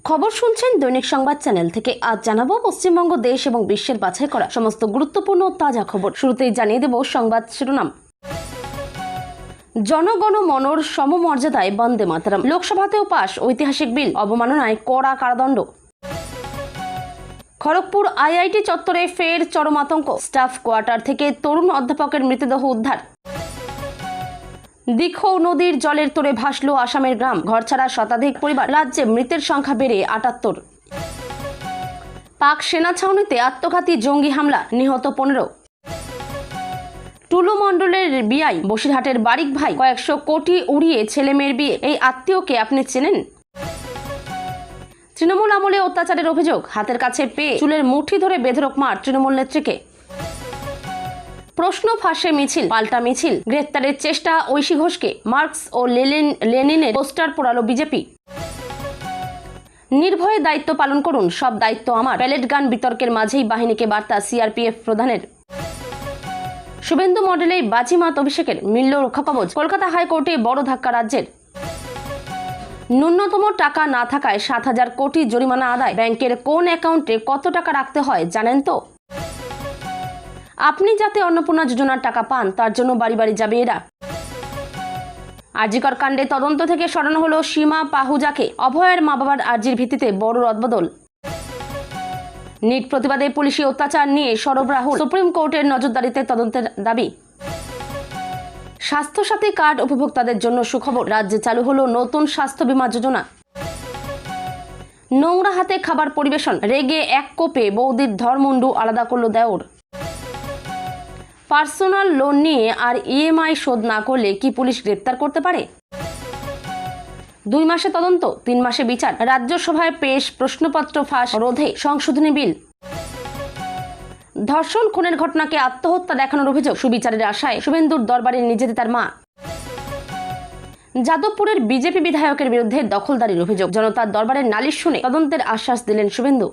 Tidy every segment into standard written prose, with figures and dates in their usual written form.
খবর শুনছেন দৈনিক সংবাদ চ্যানেল থেকে। আজ জানাবো পশ্চিমবঙ্গ দেশ এবং বিশ্বের বাছাই করা সমস্ত গুরুত্বপূর্ণ তাজা খবর। শুরুতেই জানিয়ে দেব সংবাদ শিরোনাম। জনগণ মনর সমমর্যাদায় বন্দে মাতরম। লোকসভাতেও পাশ ঐতিহাসিক বিল, অবমাননায় কড়া কারাদণ্ড। খড়গপুর আইআইটি চত্বরে ফের চরম আতঙ্ক। স্টাফ কোয়ার্টার থেকে তরুণ অধ্যাপকের মৃতদেহ উদ্ধার। দিখৌ নদীর জলের তোরে ভাসল আসামের গ্রাম। ঘরছাড়া শতাধিক পরিবার। রাজ্যে মৃতের সংখ্যা বেড়ে ৭৮। পাক সেনা ছাউনিতে আত্মঘাতী জঙ্গি হামলা, নিহত ১৫। টুলু মণ্ডলের বিয়াই বসিরহাটের বারিক ভাই। কয়েকশো কোটি উড়িয়ে ছেলে মেয়ের বিয়ে। এই আত্মীয়কে আপনি চেনেন? তৃণমূল আমলে অত্যাচারের অভিযোগ। হাতের কাছে পেয়ে চুলের মুঠি ধরে বেধড়ক মার তৃণমূল নেত্রীকে। প্রশ্ন ফাঁসে মিছিল, পাল্টা মিছিল। গ্রেফতারের চেষ্টা ঐশী ঘোষকে। মার্কস ও লেনিনের পোস্টার পোড়ালো বিজেপি। নির্ভয়ে দায়িত্ব পালন করুন, সব দায়িত্ব আমার। প্যালেট গান বিতর্কের মাঝেই বাহিনীকে বার্তা সিআরপিএফ প্রধানের। শুভেন্দু মডেলেই বাজিমাত অভিষেকের, মিলল রক্ষাকবচ। কলকাতা হাইকোর্টে বড় ধাক্কা রাজ্যের। ন্যূনতম টাকা না থাকায় ৭,০০০ কোটি জরিমানা আদায়। ব্যাংকের কোন অ্যাকাউন্টে কত টাকা রাখতে হয় জানেন তো? আপনি যাতে অন্নপূর্ণা যোজনার টাকা পান, তার জন্য বাড়ি বাড়ি যাবে এরা। আরজিকর কাণ্ডে তদন্ত থেকে সরানো হলো সীমা পাহুজাকে। অভয়ের মা বাবার আর্জির ভিত্তিতে বড় রদবদল। নিট প্রতিবাদে পুলিশি অত্যাচার নিয়ে সরব রাহুল। সুপ্রিম কোর্টের নজরদারিতে তদন্তের দাবি। স্বাস্থ্যসাথী কার্ড উপভোক্তাদের জন্য সুখবর। রাজ্যে চালু হলো নতুন স্বাস্থ্য বীমা যোজনা। নোংরা হাতে খাবার পরিবেশন, রেগে এক কোপে বৌদির ধর্মুন্ডু আলাদা করল দেওর। পার্সোনাল লোন নিয়ে আর ইএমআই শোধ না করলে কি পুলিশ গ্রেপ্তার করতে পারে? ২ মাসে তদন্ত, ৩ মাসে বিচার। রাজ্যসভায় পেশ প্রশ্নপত্র ফাঁস রোধে সংশোধনী বিল। ধর্ষণ খুনের ঘটনাকে আত্মহত্যা দেখানোর অভিযোগ। সুবিচারের আশায় শুভেন্দুর দরবারে নিয়ে যেতে তার মা। যাদবপুরের বিজেপি বিধায়কের বিরুদ্ধে দখলদারির অভিযোগ। জনতার দরবারে নালিশ শুনে তদন্তের আশ্বাস দিলেন শুভেন্দু।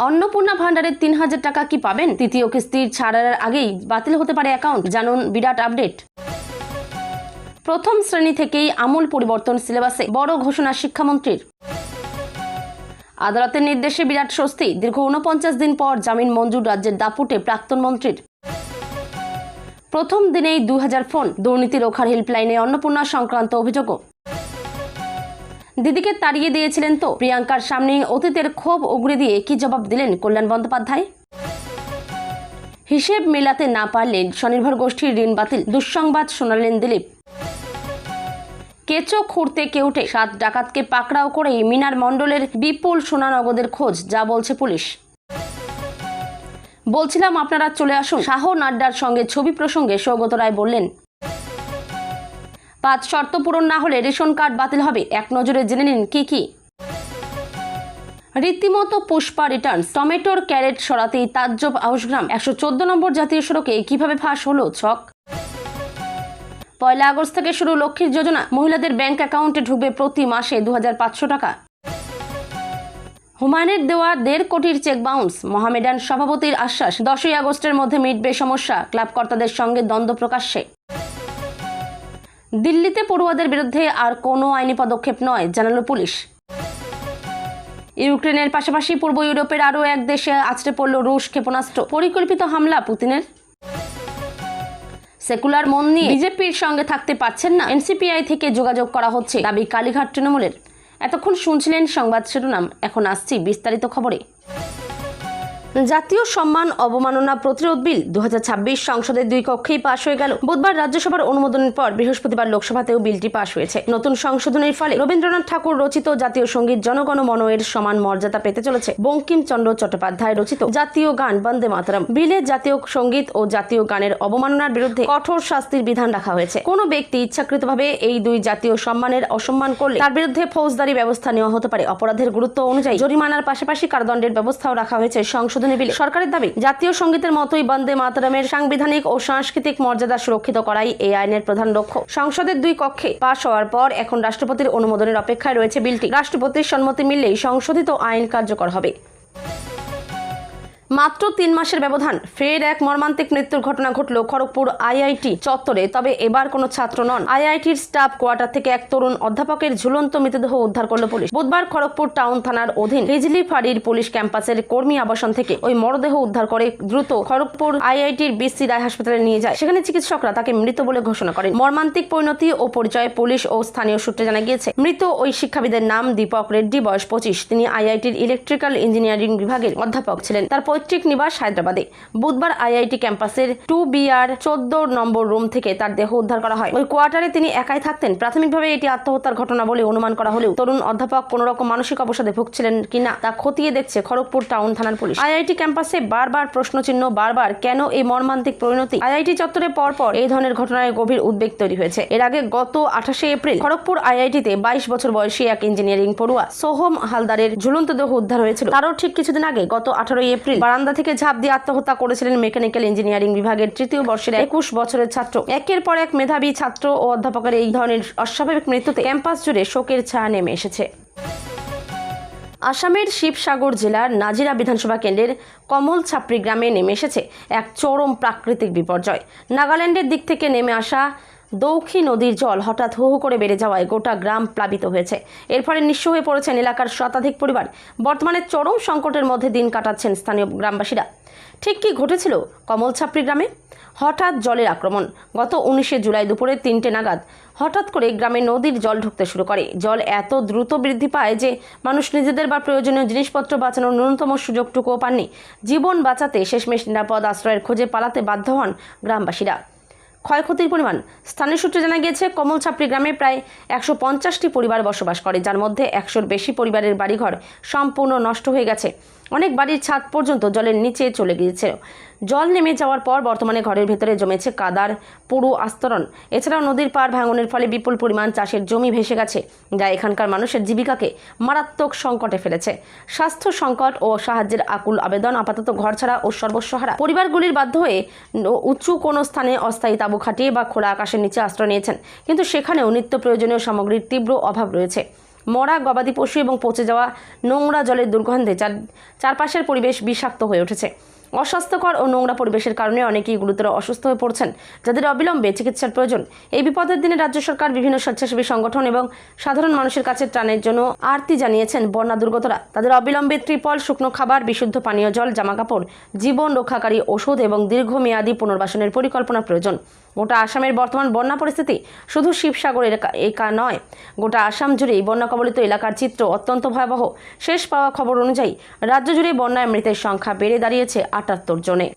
অন্নপূর্ণা ভান্ডারের ৩,০০০ টাকা কি পাবেন? তৃতীয় কিস্তির ছাড়ার আগেই বাতিল হতে পারে অ্যাকাউন্ট, জানুন বিরাট আপডেট। প্রথম শ্রেণী থেকেই আমূল পরিবর্তন সিলেবাসে, বড় ঘোষণা শিক্ষামন্ত্রীর। আদালতের নির্দেশে বিরাট স্বস্তি। দীর্ঘ ৪৯ দিন পর জামিন মঞ্জুর রাজ্যের দাপুটে প্রাক্তন মন্ত্রীর। প্রথম দিনেই ২,০০০ ফোন। দুর্নীতি রোখার হেল্পলাইনে অন্নপূর্ণা সংক্রান্ত অভিযোগও। দিদিকে তাড়িয়ে দিয়েছিলেন তো? প্রিয়াঙ্কার সামনেই অতীতের ক্ষোভ উগড়ে দিয়ে কি জবাব দিলেন কল্যাণ বন্দ্যোপাধ্যায়? হিসেব মেলাতে না পারলে স্বনির্ভর গোষ্ঠীর ঋণ বাতিল, দুঃসংবাদ শোনালেন দিলীপ। কেঁচো খুঁড়তে কেউটে ৭ ডাকাতকে পাকড়াও করেই মিনার মণ্ডলের বিপুল সোনা নগদের খোঁজ, যা বলছে পুলিশ। বলছিলাম আপনারা চলে আসুন। শাহ নাড্ডার সঙ্গে ছবি প্রসঙ্গে সৌগত রায় বললেন, ৫ শর্ত পূরণ না হলে রেশন কার্ড বাতিল হবে। এক নজরে জেনে নিন কি কি। রীতিমতো পুষ্পা রিটার্নস। টমেটোর ক্যারেট সরাতেই তাজ্জব আউশগ্রাম। ১১৪ নম্বর জাতীয় সড়কে কিভাবে ফাঁস হলো ছক। ১ আগস্ট থেকে শুরু লক্ষ্মীর যোজনা। মহিলাদের ব্যাংক অ্যাকাউন্টে ঢুকবে প্রতি মাসে ২,৫০০ টাকা। হুমায়ুনের দেওয়া ১.৫ কোটির চেক বাউন্স। মোহামেডান সভাপতির আশ্বাস, ১০ই আগস্টের মধ্যে মিটবে সমস্যা। ক্লাব কর্তাদের সঙ্গে দ্বন্দ্ব প্রকাশ্যে। দিল্লিতে পড়ুয়াদের বিরুদ্ধে আর কোনো আইনি পদক্ষেপ নয়, জানালো পুলিশ। ইউক্রেনের পাশাপাশি পূর্ব ইউরোপের আরও এক দেশে আছড়ে পড়ল রুশ ক্ষেপণাস্ত্র। পরিকল্পিত হামলা পুতিনের। সেকুলার মন নিয়ে বিজেপির সঙ্গে থাকতে পারছেন না, এনসিপিআই থেকে যোগাযোগ করা হচ্ছে, দাবি কালীঘাট তৃণমূলের। এতক্ষণ শুনছিলেন সংবাদ শিরোনাম, এখন আসছি বিস্তারিত খবরে। জাতীয় সম্মান অবমাননা প্রতিরোধ বিল ২০২৬ সংসদের ২ কক্ষেই পাশ হয়ে গেল। বুধবার রাজ্যসভার অনুমোদনের পর বৃহস্পতিবার লোকসভাতেও বিলটি পাশ হয়েছে। নতুন সংশোধনের ফলে রবীন্দ্রনাথ ঠাকুর রচিত জাতীয় সঙ্গীত জনগণ মন এর সমান মর্যাদা পেতে চলেছে। বঙ্কিমচন্দ্র চট্টোপাধ্যায় রচিত জাতীয় গান বন্দে মাতরম বিলে জাতীয় সঙ্গীত ও জাতীয় গানের অবমাননার বিরুদ্ধে কঠোর শাস্তির বিধান রাখা হয়েছে। কোনো ব্যক্তি ইচ্ছাকৃতভাবে এই ২ জাতীয় সম্মানের অসম্মান করলে তার বিরুদ্ধে ফৌজদারি ব্যবস্থা নেওয়া হতে পারে। অপরাধের গুরুত্ব অনুযায়ী জরিমানার পাশাপাশি কারাদণ্ডের ব্যবস্থাও রাখা হয়েছে সংশোধনী বিলে। সরকারের দাবি, জাতীয় সঙ্গীতের মতোই বন্দে মাতরমের সাংবিধানিক ও সাংস্কৃতিক মর্যাদা সুরক্ষিত করাই এই আইনের প্রধান লক্ষ্য। সংসদের ২ কক্ষে পাশ হওয়ার পর এখন রাষ্ট্রপতির অনুমোদনের অপেক্ষায় রয়েছে বিলটি। রাষ্ট্রপতির সম্মতি মিললেই সংশোধিত আইন কার্যকর হবে। মাত্র 3 মাসের ব্যবধান, ফের এক মর্মান্তিক মৃত্যুর ঘটনা ঘটল খড়গপুর আইআইটি চত্বরে। তবে এবার কোনো ছাত্র নন, আইআইটির স্টাফ কোয়ার্টার থেকে এক তরুণ অধ্যাপকের ঝুলন্ত মৃতদেহ উদ্ধার করল পুলিশ। বুধবার খড়গপুর টাউন থানার অধীন হিজলি ফাঁড়ির পুলিশ ক্যাম্পাসের কর্মী আবাসন থেকে ওই মরদেহ উদ্ধার করে দ্রুত খড়গপুর আইআইটির বিসি রায় হাসপাতালে নিয়ে যায়। সেখানে চিকিৎসকরা তাকে মৃত বলে ঘোষণা করেন। মর্মান্তিক পরিণতি ও পরিচয় পুলিশ ও স্থানীয় সূত্রে জানা গিয়েছে, মৃত ওই শিক্ষাবিদের নাম দীপক রেড্ডি, বয়স 25। তিনি আইআইটির ইলেকট্রিক্যাল ইঞ্জিনিয়ারিং বিভাগের অধ্যাপক ছিলেন। তার পৈতৃক নিবাস হায়দ্রাবাদে। বুধবার আইআইটি ক্যাম্পাসের 2BR 14 নম্বর রুম থেকে তার দেহ উদ্ধার করা হয়। ওই কোয়ার্টারে তিনি একাই থাকতেন। প্রাথমিকভাবে এটি আত্মহত্যার ঘটনা বলে অনুমান করা হলেও তরুণ অধ্যাপক কোনো রকম মানসিক অবসাদে ভুগছিলেন কিনা তা খতিয়ে দেখছে খড়গপুর টাউন থানার পুলিশ। আইআইটি ক্যাম্পাসে বারবার প্রশ্নচিহ্ন, বারবার কেন এই মর্মান্তিক পরিণতি? আইআইটি চত্বরে পরপর এই ধরনের ঘটনায় গভীর উদ্বেগ তৈরি হয়েছে। এর আগে গত 28 এপ্রিল খড়গপুর আইআইটিতে 22 বছর বয়সী এক ইঞ্জিনিয়ারিং পড়ুয়া সোহম হালদারের ঝুলন্ত দেহ উদ্ধার হয়েছিল। তারও ঠিক কিছুদিন আগে গত 18 এপ্রিল বারান্দা থেকে ঝাঁপ দিয়ে আত্মহত্যা করেছিলেন মেকানিক্যাল ইঞ্জিনিয়ারিং বিভাগের 3য় বর্ষের 21 বছরের ছাত্র। একের পর এক মেধাবী ছাত্র ও অধ্যাপকের এই ধরনের অস্বাভাবিক মৃত্যুতে ক্যাম্পাস জুড়ে শোকের ছায়া নেমে এসেছে। আসামের শিবসাগর জেলার নাজিরা বিধানসভা কেন্দ্রের কমল ছাপড়ি গ্রামে নেমে এসেছে এক চরম প্রাকৃতিক বিপর্যয়। নাগাল্যান্ডের দিক থেকে নেমে আসা দৌখি নদীর জল হঠাৎ হু হু করে বেড়ে যাওয়ায় গোটা গ্রাম প্লাবিত হয়েছে। এর ফলে নিঃস্ব হয়ে পড়েছেন এলাকার শতাধিক পরিবার। বর্তমানে চরম সংকটের মধ্যে দিন কাটাচ্ছেন স্থানীয় গ্রামবাসীরা। ঠিক কি ঘটেছিল কমল ছাপড়ি গ্রামে? হঠাৎ জলের আক্রমণ। গত 19 জুলাই দুপুরে 3টে নাগাদ হঠাৎ করে গ্রামে নদীর জল ঢুকতে শুরু করে। জল এত দ্রুত বৃদ্ধি পায় যে মানুষ নিজেদের বা প্রয়োজনীয় জিনিসপত্র বাঁচানোর ন্যূনতম সুযোগটুকুও পাননি। জীবন বাঁচাতে শেষমেশ নিরাপদ আশ্রয়ের খোঁজে পালাতে বাধ্য হন গ্রামবাসীরা। ক্ষয়ক্ষতির পরিমাণ, স্থানীয় সূত্রে জানা গিয়েছে, কমল ছাপড়ি গ্রামে প্রায় 150টি পরিবার বসবাস করে, যার মধ্যে 100-র বেশি পরিবারের বাড়িঘর সম্পূর্ণ নষ্ট হয়ে গেছে। অনেক বাড়ির ছাদ পর্যন্ত জলের নিচে চলে গিয়েছে। জল নেমে যাওয়ার পর বর্তমানে ঘরের ভেতরে জমেছে কাদার পুরো আস্তরণ। এছাড়াও নদীর পাড় ভাঙনের ফলে বিপুল পরিমাণ চাষের জমি ভেসে গেছে, যা এখানকার মানুষের জীবিকাকে মারাত্মক সংকটে ফেলেছে। স্বাস্থ্য সংকট ও সাহায্যের আকুল আবেদন। আপাতত ঘর ছাড়া ও সর্বস্বহারা পরিবারগুলির বাধ্য হয়ে উঁচু কোনো স্থানে অস্থায়ী তাঁবু খাটিয়ে বা খোলা আকাশের নিচে আশ্রয় নিয়েছেন, কিন্তু সেখানেও নিত্য প্রয়োজনীয় সামগ্রীর তীব্র অভাব রয়েছে। মরা গবাদি পশু এবং পচে যাওয়া নোংরা জলের দুর্গন্ধে চারপাশের পরিবেশ বিষাক্ত হয়ে উঠেছে। অস্বাস্থ্যকর ও নোংরা পরিবেশের কারণে অনেকেই গুরুতর অসুস্থ হয়ে পড়ছেন, যাদের অবিলম্বে চিকিৎসার প্রয়োজন। এই বিপদের দিনে রাজ্য সরকার, বিভিন্ন স্বেচ্ছাসেবী সংগঠন এবং সাধারণ মানুষের কাছে ত্রাণের জন্য আর্তি জানিয়েছেন বন্যা দুর্গতরা। তাদের অবিলম্বে ত্রিপল, শুকনো খাবার, বিশুদ্ধ পানীয় জল, জামাকাপড়, জীবন রক্ষাকারী ওষুধ এবং দীর্ঘমেয়াদী পুনর্বাসনের পরিকল্পনা প্রয়োজন। গোটা আসামের বর্তমান বন্যা পরিস্থিতি শুধু শিবসাগর একা নয়, গোটা আসাম জুড়েই বন্যা কবলিত এলাকার চিত্র অত্যন্ত ভয়াবহ। শেষ পাওয়া খবর অনুযায়ী রাজ্য জুড়ে বন্যায় মৃতের সংখ্যা বেড়ে দাঁড়িয়েছে 78 জনে।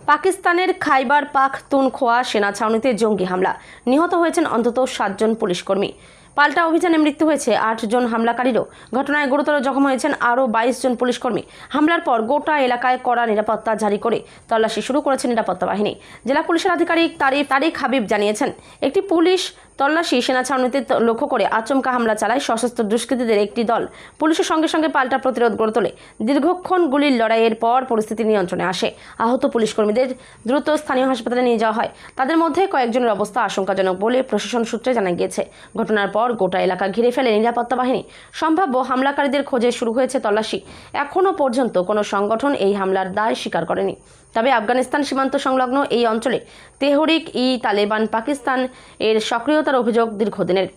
পাকিস্তানের খাইবার পাখতুনখোয়া সেনা ছাউনিতে জঙ্গি হামলা, নিহত হয়েছেন অন্তত 7 জন পুলিশকর্মী। পাল্টা অভিযানে মৃত্যু হয়েছে 8 জন হামলাকারীরও। ঘটনায় গুরুতর জখম হয়েছেন আরও 22 জন পুলিশকর্মী। হামলার পর গোটা এলাকায় কড়া নিরাপত্তা জারি করে তল্লাশি শুরু করেছে নিরাপত্তা বাহিনী। জেলা পুলিশের আধিকারিক তারিক হাবিব জানিয়েছেন, একটি পুলিশ তল্লাশি সেনা ছাউনিতে লক্ষ্য করে আচমকা হামলা চালায় সশস্ত্র দুষ্কৃতীদের একটি দল। পুলিশের সঙ্গে সঙ্গে পাল্টা প্রতিরোধ গড়ে তোলে। দীর্ঘক্ষণ গুলির লড়াইয়ের পর পরিস্থিতি নিয়ন্ত্রণে আসে। আহত পুলিশকর্মীদের দ্রুত স্থানীয় হাসপাতালে নিয়ে যাওয়া হয়। তাদের মধ্যে কয়েকজনের অবস্থা আশঙ্কাজনক বলে প্রশাসন সূত্রে জানা গিয়েছে। ঘটনার পর গোটা এলাকা ঘিরে ফেলে নিরাপত্তা বাহিনী। সম্ভাব্য হামলাকারীদের খোঁজে শুরু হয়েছে তল্লাশি। এখনও পর্যন্ত কোনো সংগঠন এই হামলার দায় স্বীকার করেনি। তবে আফগানিস্তান সীমান্ত সংলগ্ন এই অঞ্চলে তেহরিক-ই-তালেবান পাকিস্তান এর সক্রিয়তার অভিযোগ দীর্ঘদিনের।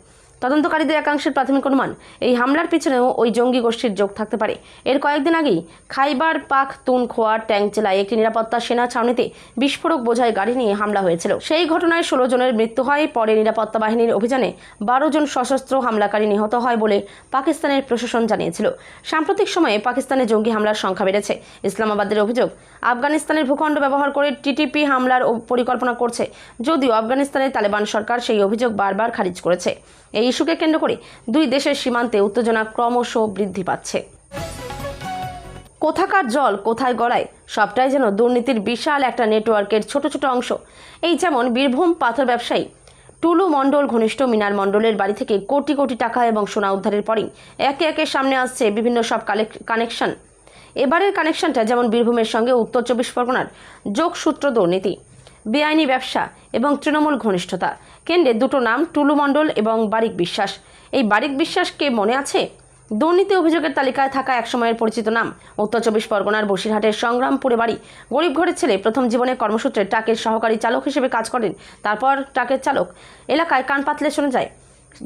তদন্তকারীদের একাংশের প্রাথমিক অনুমান, এই হামলার পিছনেও ওই জঙ্গি গোষ্ঠীর যোগ থাকতে পারে। এর কয়েকদিন আগেই খাইবার পাখতুনখোয়া ট্যাঙ্ক জেলায় একটি নিরাপত্তা সেনা ছাউনিতে বিস্ফোরক বোঝাই গাড়ি নিয়ে হামলা হয়েছিল। সেই ঘটনায় 16 জনের মৃত্যু হয়। পরে নিরাপত্তা বাহিনীর অভিযানে 12 জন সশস্ত্র হামলাকারী নিহত হয় বলে পাকিস্তানের প্রশাসন জানিয়েছিল। সাম্প্রতিক সময়ে পাকিস্তানে জঙ্গি হামলার সংখ্যা বেড়েছে। ইসলামাবাদের অভিযোগ, আফগানিস্তানের ভূখণ্ড ব্যবহার করে টিটিপি হামলার পরিকল্পনা করছে, যদিও আফগানিস্তানের তালেবান সরকার সেই অভিযোগ বারবার খারিজ করেছে। এই ইস্যুকে কেন্দ্র করে দুই দেশের সীমান্তে উত্তেজনা ক্রমশ বৃদ্ধি পাচ্ছে। কোথাকার জল কোথায় গড়ায়, সবটাই যেন দুর্নীতির বিশাল একটা নেটওয়ার্কের ছোট ছোট অংশ। এই যেমন বীরভূম পাথর ব্যবসায়ী টুলু মণ্ডল ঘনিষ্ঠ মিনার মণ্ডলের বাড়ি থেকে কোটি কোটি টাকা এবং সোনা উদ্ধারের পরই একে একে সামনে আসছে বিভিন্ন সব কানেকশন। এবারের কানেকশনটা যেমন বীরভূমের সঙ্গে উত্তর 24 পরগনার যোগসূত্র দুর্নীতি, বেআইনি ব্যবসা এবং তৃণমূল ঘনিষ্ঠতা। কেন্দ্রে দুটো নাম, টুলু মণ্ডল এবং বারিক বিশ্বাস। এই বারিক বিশ্বাসকে মনে আছে? দুর্নীতি অভিযোগের তালিকায় থাকা একসময়ের পরিচিত নাম। উত্তর 24 পরগনার বসিরহাটের সংগ্রামপুরে বাড়ি। গরিব ঘরের ছেলে, প্রথম জীবনে কর্মসূত্রে ট্রাকের সহকারী চালক হিসেবে কাজ করেন। তারপর ট্রাকের চালক এলাকায় কান পাতলে শোনা যায়।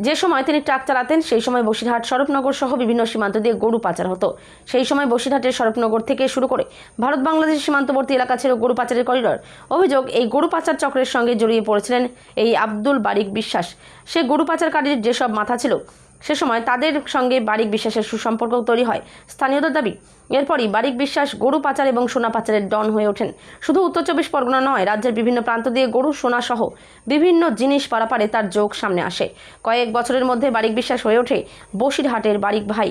যে সময় তিনি ট্রাক চালাতেন সেই সময় বসিরহাট স্বরূপনগর সহ বিভিন্ন সীমান্ত দিয়ে গরু পাচার হতো। সেই সময় বসিরহাটের স্বরূপনগর থেকে শুরু করে ভারত বাংলাদেশ সীমান্তবর্তী এলাকা ছিল গরু পাচারের করিডর। অভিযোগ, এই গরু পাচার চক্রের সঙ্গে জড়িয়ে পড়েছিলেন এই আব্দুল বারিক বিশ্বাস। সে গরু পাচারকারীর যেসব মাথা ছিল সে সময় তাদের সঙ্গে বারিক বিশ্বাসের সুসম্পর্ক তৈরি হয় স্থানীয়দের দাবি। এরপরই বারিক বিশ্বাস গরু পাচার এবং সোনা পাচারের ডন হয়ে ওঠেন। শুধু উত্তর 24 পরগনা নয়, রাজ্যের বিভিন্ন প্রান্ত দিয়ে গরু, সোনা সহ বিভিন্ন জিনিস পারাপারে তার যোগ সামনে আসে। কয়েক বছরের মধ্যে বারিক বিশ্বাস হয়ে ওঠে বসিরহাটের বারিক ভাই।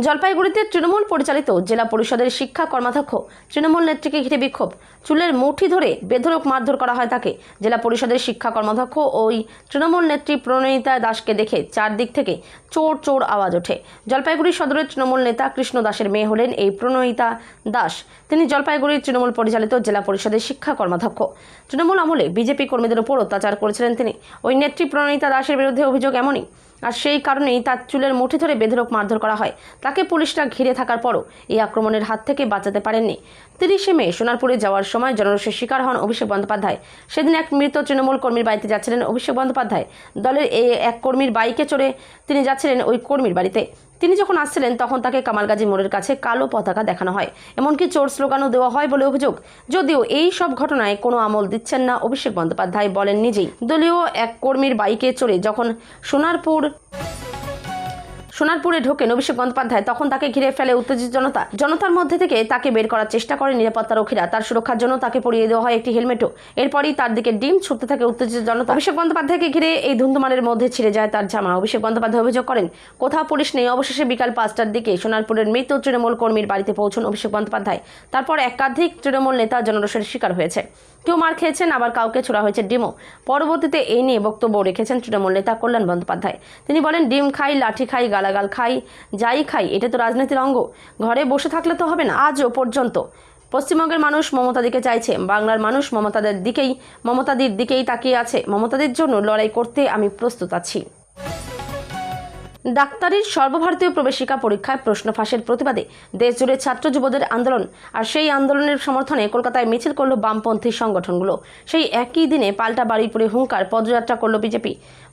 জলপাইগুড়িতে তৃণমূল পরিচালিত জেলা পরিষদের শিক্ষা কর্মাধ্যক্ষ তৃণমূল নেত্রীকে ঘিরে বিক্ষোভ। চুলের মুঠি ধরে বেধড়ক মারধর করা হয় তাকে। জেলা পরিষদের শিক্ষা কর্মাধ্যক্ষ ওই তৃণমূল নেত্রী প্রণয়িতা দাসকে দেখে চারদিক থেকে চোর চোর আওয়াজ ওঠে। জলপাইগুড়ি সদরের তৃণমূল নেতা কৃষ্ণ দাসের মেয়ে হলেন এই প্রণয়িতা দাস। তিনি জলপাইগুড়ির তৃণমূল পরিচালিত জেলা পরিষদের শিক্ষা কর্মাধ্যক্ষ। তৃণমূল আমলে বিজেপি কর্মীদের উপর অত্যাচার করেছিলেন তিনি। ওই নেত্রী প্রণয়িতা দাসের বিরুদ্ধে অভিযোগ এমনই, আর সেই কারণেই তার চুলের মুঠি ধরে বেধড়ক মারধর করা হয় তাকে। পুলিশরা ঘিরে থাকার পরও এই আক্রমণের হাত থেকে বাঁচাতে পারেননি। 30 মে সোনারপুরে যাওয়ার সময় জনরোষের শিকার হন অভিষেক বন্দ্যোপাধ্যায়। সেদিন এক মৃত তৃণমূল কর্মীর বাড়িতে যাচ্ছিলেন অভিষেক বন্দ্যোপাধ্যায়। দলের এক কর্মীর বাইকে চড়ে তিনি যাচ্ছিলেন ওই কর্মীর বাড়িতে। তিনি যখন আসছিলেন তখন তাকে কামালগাজী মোড়ের কাছে কালো পতাকা দেখানো হয়, এমনকি চোর স্লোগানও দেওয়া হয় বলে অভিযোগ। যদিও এই সব ঘটনায় কোনো আমল দিচ্ছেন না অভিষেক বন্দ্যোপাধ্যায়, বলেন নিজেই। দলীয় এক কর্মীর বাইকে চড়ে যখন সোনারপুরে ঢোকেন অভিষেক বন্দ্যোপাধ্যায়, তখন তাকে ঘিরে ফেলে উত্তেজিত জনতার মধ্যে থেকে তাকে বের করার চেষ্টা করে নিরাপত্তারক্ষীরা। তার সুরক্ষার জন্য তাকে পরিয়ে দেওয়া হয় একটি হেলমেটও। এরপরই তার দিকে ডিম ছুটতে থাকে উত্তেজিত জনতা। অভিষেক বন্দ্যোপাধ্যায়কে ঘিরে এই ধুন্ধুমারের মধ্যে ছিঁড়ে যায় তার জামা। অভিষেক বন্দ্যোপাধ্যায় অভিযোগ করেন, কোথাও পুলিশ নেই। অবশেষে বিকাল 5টার দিকে সোনারপুরের মৃত তৃণমূল কর্মীর বাড়িতে পৌঁছন অভিষেক বন্দ্যোপাধ্যায়। তারপর একাধিক তৃণমূল নেতা জনরোষের শিকার হয়েছে। কেউ মার খেয়েছেন, আবার কাউকে ছোড়া হয়েছে ডিমও। পরবর্তীতে এই নিয়ে বক্তব্য রেখেছেন তৃণমূল নেতা কল্যাণ বন্দ্যোপাধ্যায়। তিনি বলেন, ডিম খাই, লাঠি খাই, গালাগাল খাই, যাই খাই, এটা তো রাজনীতির অঙ্গ। ঘরে বসে থাকলে তো হবে না। আজও পর্যন্ত পশ্চিমবঙ্গের মানুষ মমতাদিকে চাইছে। বাংলার মানুষ মমতাদির দিকেই তাকিয়ে আছে। মমতাদির জন্য লড়াই করতে আমি প্রস্তুত আছি। ডাক্তারির সর্বভারতীয় প্রবেশিকা পরীক্ষায় প্রশ্ন ফাঁসের প্রতিবাদে দেশজুড়ে ছাত্র যুবদের আন্দোলন। আর সেই আন্দোলনের সমর্থনে কলকাতায় মিছিল করল বামপন্থী সংগঠনগুলো। সেই একই দিনে পাল্টা বারুইপুরে হুঙ্কার পদযাত্রা করল বিজেপি।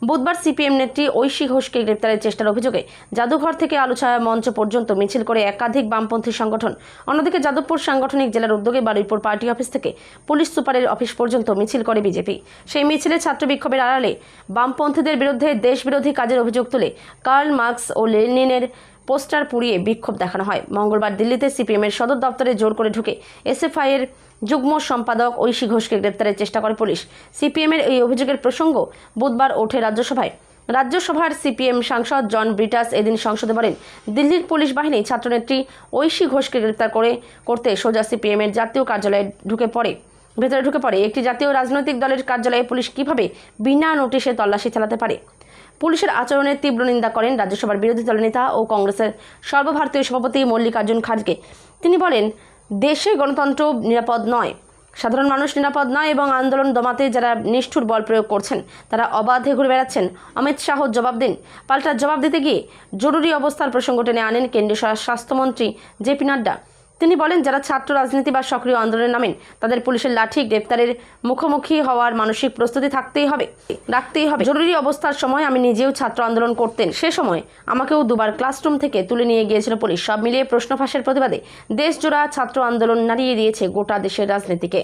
বুধবার সিপিএম নেত্রী ঐশী ঘোষকে গ্রেপ্তারের চেষ্টার অভিযোগে জাদুঘর থেকে আলোচনা মঞ্চ পর্যন্ত মিছিল করে একাধিক বামপন্থী সংগঠন। অন্যদিকে যাদবপুর সাংগঠনিক জেলার উদ্যোগে বারুইপুর পার্টি অফিস থেকে পুলিশ সুপারের অফিস পর্যন্ত মিছিল করে বিজেপি। সেই মিছিলে ছাত্র বিক্ষোভের আড়ালে বামপন্থীদের বিরুদ্ধে দেশবিরোধী কাজের অভিযোগ তুলে কার্ল মার্কস ও লেনিনের পোস্টার পুড়িয়ে বিক্ষোভ দেখানো হয়। মঙ্গলবার দিল্লিতে সিপিএমের সদর দপ্তরে জোর করে ঢুকে এসএফআই এর যুগ্ম সম্পাদক ঐশী ঘোষকে গ্রেপ্তারের চেষ্টা করে পুলিশ। সিপিএমের এই অভিযোগের প্রসঙ্গ বুধবার ওঠে রাজ্যসভায়। রাজ্যসভার সিপিএম সাংসদ জন ব্রিটাস এদিন সংসদে বলেন, দিল্লির পুলিশ বাহিনী ছাত্রনেত্রী ঐশী ঘোষকে গ্রেপ্তার করতে সোজা সিপিএমের জাতীয় কার্যালয়ে ভেতরে ঢুকে পড়ে। একটি জাতীয় রাজনৈতিক দলের কার্যালয়ে পুলিশ কিভাবে বিনা নোটিশে তল্লাশি চালাতে পারে? পুলিশের আচরণের তীব্র নিন্দা করেন রাজ্যসভার বিরোধী দলের নেতা ও কংগ্রেসের সর্বভারতীয় সভাপতি মল্লিকার্জুন খাড়গে। তিনি বলেন, দেশে গণতন্ত্র নিরাপদ নয়, সাধারণ মানুষ নিরাপদ নয় এবং আন্দোলন দমাতে যারা নিষ্ঠুর বল প্রয়োগ করছেন তারা অবাধে ঘুরে বেড়াচ্ছেন। অমিত শাহ জবাব দিন। পাল্টা জবাব দিতে গিয়ে জরুরি অবস্থার প্রসঙ্গ টেনে আনেন কেন্দ্রীয় স্বাস্থ্যমন্ত্রী জেপি নাড্ডা। তিনি বলেন, যারা ছাত্র রাজনীতি বা সক্রিয় আন্দোলনে নামেন তাদের পুলিশের লাঠি গ্রেপ্তারের মুখোমুখি হওয়ার মানসিক প্রস্তুতি রাখতেই হবে। জরুরি অবস্থার সময় আমি নিজেও ছাত্র আন্দোলন করতেন, সে সময় আমাকেও দুবার ক্লাসরুম থেকে তুলে নিয়ে গিয়েছিল পুলিশ। সব মিলিয়ে প্রশ্ন ফাঁসের প্রতিবাদে দেশজোড়া ছাত্র আন্দোলন নাড়িয়ে দিয়েছে গোটা দেশের রাজনীতিকে।